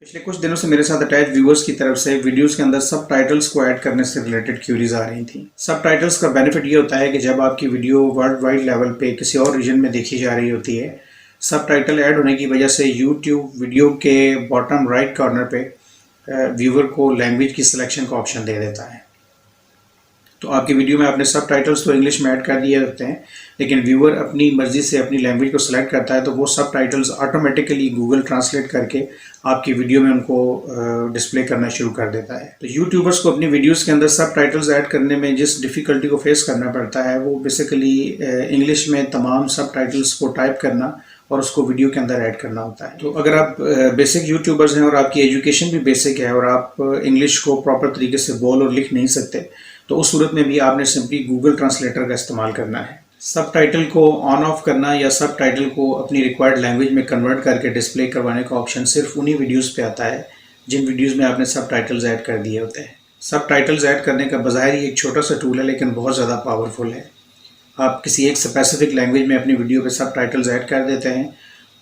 पिछले कुछ दिनों से मेरे साथ अटैच व्यूअर्स की तरफ से वीडियोस के अंदर सब टाइटल्स को ऐड करने से रिलेटेड क्यूरीज आ रही थी। सब टाइटल्स का बेनिफिट ये होता है कि जब आपकी वीडियो वर्ल्ड वाइड लेवल पे किसी और रीजन में देखी जा रही होती है, सब टाइटल ऐड होने की वजह से यूट्यूब वीडियो के बॉटम राइट कॉर्नर पे व्यूअर को लैंग्वेज की सिलेक्शन का ऑप्शन दे देता है। तो आपकी वीडियो में आपने सब टाइटल्स तो इंग्लिश में ऐड कर दिए होते हैं, लेकिन व्यूअर अपनी मर्जी से अपनी लैंग्वेज को सिलेक्ट करता है तो वो सब टाइटल्स ऑटोमेटिकली गूगल ट्रांसलेट करके आपकी वीडियो में उनको डिस्प्ले करना शुरू कर देता है। तो यूट्यूबर्स को अपनी वीडियोस के अंदर सब टाइटल्स ऐड करने में जिस डिफ़िकल्टी को फेस करना पड़ता है वो बेसिकली इंग्लिश में तमाम सब टाइटल्स को टाइप करना और उसको वीडियो के अंदर ऐड करना होता है। तो अगर आप बेसिक यूट्यूबर्स हैं और आपकी एजुकेशन भी बेसिक है और आप इंग्लिश को प्रॉपर तरीके से बोल और लिख नहीं सकते, तो उस सूरत में भी आपने सिंपली गूगल ट्रांसलेटर का इस्तेमाल करना है। सब टाइटल को ऑन ऑफ करना या सब टाइटल को अपनी रिक्वायर्ड लैंग्वेज में कन्वर्ट करके डिस्प्ले करवाने का ऑप्शन सिर्फ उन्हीं वीडियोस पे आता है जिन वीडियोस में आपने सब टाइटल्स ऐड कर दिए होते हैं। सब टाइटल्स ऐड करने का बज़ाहिर ही एक छोटा सा टूल है, लेकिन बहुत ज़्यादा पावरफुल है। आप किसी एक स्पेसिफिक लैंग्वेज में अपनी वीडियो पे सब टाइटल्स ऐड कर देते हैं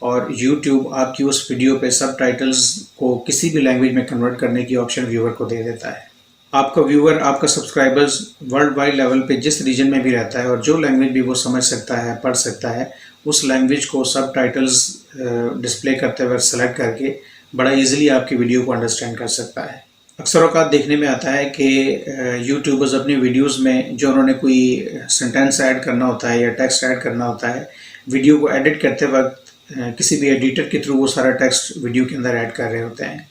और यूट्यूब आपकी उस वीडियो पे सब टाइटल्स को किसी भी लैंग्वेज में कन्वर्ट करने की ऑप्शन व्यूअर को दे देता है। आपका व्यूअर, आपका सब्सक्राइबर्स वर्ल्ड वाइड लेवल पे जिस रीजन में भी रहता है और जो लैंग्वेज भी वो समझ सकता है, पढ़ सकता है, उस लैंग्वेज को सब टाइटल्स डिस्प्ले करते हुए सेलेक्ट करके बड़ा इजीली आपकी वीडियो को अंडरस्टैंड कर सकता है। अक्सर औक़ात देखने में आता है कि यूट्यूबर्स अपनी वीडियोस में जो उन्होंने कोई सेंटेंस ऐड करना होता है या टेक्स्ट ऐड करना होता है, वीडियो को एडिट करते वक्त किसी भी एडिटर के थ्रू वो सारा टेक्स्ट वीडियो के अंदर ऐड कर रहे होते हैं।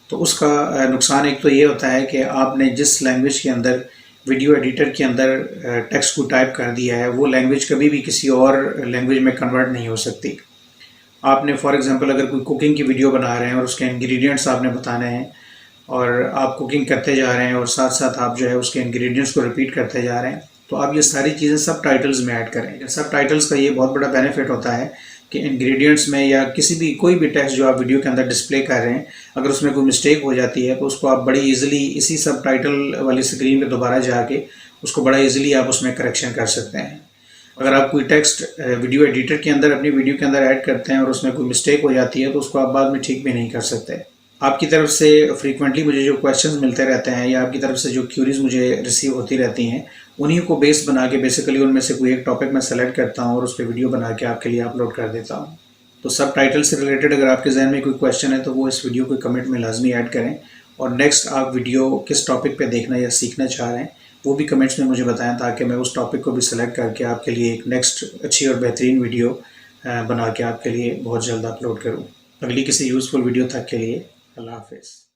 तो उसका नुकसान एक तो ये होता है कि आपने जिस लैंग्वेज के अंदर वीडियो एडिटर के अंदर टेक्स्ट को टाइप कर दिया है वो लैंग्वेज कभी भी किसी और लैंग्वेज में कन्वर्ट नहीं हो सकती। आपने फॉर एग्जांपल अगर कोई कुकिंग की वीडियो बना रहे हैं और उसके इंग्रेडिएंट्स आपने बताने हैं और आप कुकिंग करते जा रहे हैं और साथ साथ आप जो है उसके इंग्रेडिएंट्स को रिपीट करते जा रहे हैं, तो आप ये सारी चीज़ें सब टाइटल्स में ऐड करें। सब टाइटल्स का ये बहुत बड़ा बेनिफिट होता है कि इंग्रेडिएंट्स में या किसी भी कोई भी टेक्स्ट जो आप वीडियो के अंदर डिस्प्ले कर रहे हैं, अगर उसमें कोई मिस्टेक हो जाती है तो उसको आप बड़ी इजीली इसी सब टाइटल वाली स्क्रीन पे दोबारा जाके उसको बड़ा इजीली आप उसमें करेक्शन कर सकते हैं। अगर आप कोई टेक्स्ट वीडियो एडिटर के अंदर अपनी वीडियो के अंदर ऐड करते हैं और उसमें कोई मिस्टेक हो जाती है तो उसको आप बाद में ठीक भी नहीं कर सकते। आपकी तरफ से फ्रीक्वेंटली मुझे जो क्वेश्चंस मिलते रहते हैं या आपकी तरफ से जो क्यूरीज मुझे रिसीव होती रहती हैं, उन्हीं को बेस बना के बेसिकली उनमें से कोई एक टॉपिक मैं सेलेक्ट करता हूँ और उस पर वीडियो बना के आपके लिए अपलोड कर देता हूँ। तो सब टाइटल से रिलेटेड अगर आपके जहन में कोई क्वेश्चन है तो वो इस वीडियो को कमेंट में लाजमी ऐड करें, और नेक्स्ट आप वीडियो किस टॉपिक पे देखना या सीखना चाह रहे हैं वो भी कमेंट्स में मुझे बताएं, ताकि मैं उस टॉपिक को भी सेलेक्ट करके आपके लिए एक नेक्स्ट अच्छी और बेहतरीन वीडियो बना के आपके लिए बहुत जल्द अपलोड करूँ। अगली किसी यूज़फुल वीडियो तक के लिए अल्लाह हाफ़िज़।